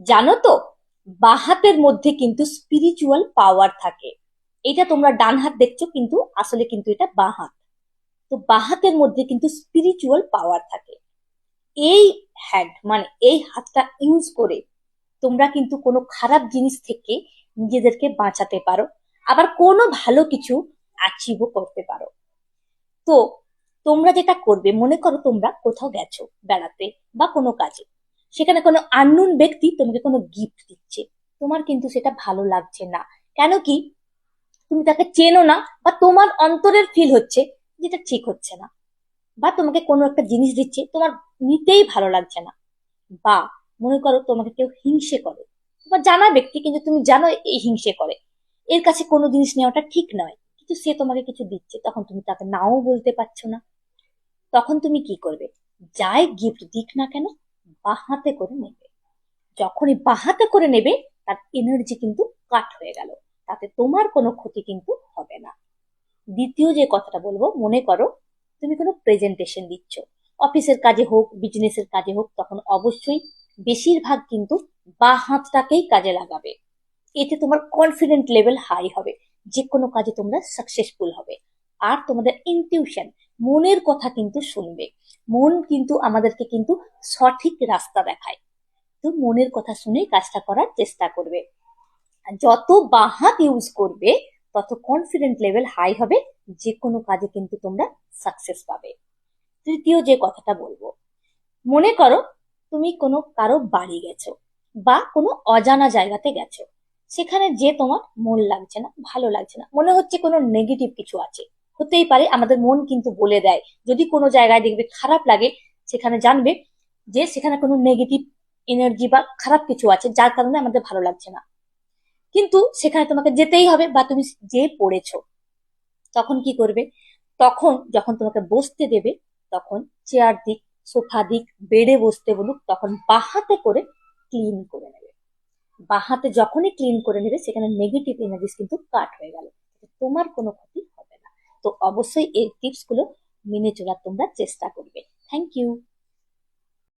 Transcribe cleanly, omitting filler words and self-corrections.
জানো তো, বাঁ হাতের মধ্যে কিন্তু স্পিরিচুয়াল পাওয়ার থাকে। এটা তোমরা ডান হাত দেখছো, কিন্তু আসলে কিন্তু এটা বাঁ হাত। তো বাঁ হাতের মধ্যে কিন্তু স্পিরিচুয়াল পাওয়ার থাকে। এই হ্যান্ড মানে এই হাতটা ইউজ করে তোমরা কিন্তু কোনো খারাপ জিনিস থেকে নিজেদেরকে বাঁচাতে পারো, আবার কোনো ভালো কিছু অ্যাচিভও করতে পারো। তো তোমরা যেটা করবে, মনে করো তোমরা কোথাও গেছো বেড়াতে বা কোনো কাজে, সেখানে কোনো আননোন ব্যক্তি তোমাকে কোনো গিফট দিচ্ছে, তোমার কিন্তু সেটা ভালো লাগছে না। কেন কি? তুমি তাকে চেনো না, বা তোমার অন্তরের ফিল হচ্ছে যেটা ঠিক হচ্ছে না। বা তোমাকে কোনো একটা জিনিস দিচ্ছে, তোমার নিতেই ভালো লাগছে না। বা মনে করো তোমাকে কেউ হিংসে করে, তোমার জানা ব্যক্তি, কিন্তু তুমি জানো এই হিংসে করে, এর কাছে কোনো জিনিস নেওয়াটা ঠিক নয়, কিন্তু সে তোমাকে কিছু দিচ্ছে, তখন তুমি তাকে নাও বলতে পারছো না। তখন তুমি কি করবে? যাই গিফট দিক না কেন, বাঁ হাতে করে নেবে। যখনই বাঁ হাতে করে নেবে, তার এনার্জি কিন্তু কাট হয়ে গেল, তাতে তোমার কোনো ক্ষতি কিন্তু হবে না। দ্বিতীয় যে কথাটা বলবো, মনে করো তুমি কোনো প্রেজেন্টেশন দিচ্ছ, অফিসের কাজে হোক বিজনেসের কাজে হোক, তখন অবশ্যই বেশিরভাগ কিন্তু বাঁ হাতটাকেই কাজে লাগাবে। এতে তোমার কনফিডেন্ট লেভেল হাই হবে, যে কোনো কাজে তোমরা সাকসেসফুল হবে। আর তোমাদের ইনটিউশন, মনের কথা কিন্তু শুনবে। মন কিন্তু আমাদেরকে কিন্তু সঠিক রাস্তা দেখায়। তো মনের কথা শুনে কাজটা করার চেষ্টা করবে। আর যত বাঁ হাত ইউজ করবে, তত কনফিডেন্ট লেভেল হাই হবে, যে কোনো কাজে কিন্তু তোমরা সাকসেস পাবে। তৃতীয় যে কথাটা বলবো, মনে করো তুমি কোনো কারো বাড়ি গেছো, বা কোনো অজানা জায়গাতে গেছো, সেখানে যে তোমার মন লাগছে না, ভালো লাগছে না, মনে হচ্ছে কোনো নেগেটিভ কিছু আছে। হতেই পারে, আমাদের মন কিন্তু বলে দেয়। যদি কোনো জায়গায় দেখবে খারাপ লাগে, সেখানে জানবে যে সেখানে কোনো নেগেটিভ এনার্জি বা খারাপ কিছু আছে, যার কারণে আমাদের ভালো লাগছে না। কিন্তু সেখানে তোমাকে যেতেই হবে, বা তুমি যে পড়েছো। তখন কি করবে? তখন যখন তোমাকে বসতে দেবে, তখন চেয়ার দিক, সোফা দিক, বেডে বসতে বলুক, তখন বাহাতে করে ক্লিন করে নেবে। বাহাতে যখনই ক্লিন করে নেবে, সেখানে নেগেটিভ এনার্জিস কিন্তু কাট হয়ে গেল, তোমার কোনো ক্ষতি হবে না। তো অবশ্যই এই টিপস গুলো মেনে চলার তোমরা চেষ্টা করবে। Thank you.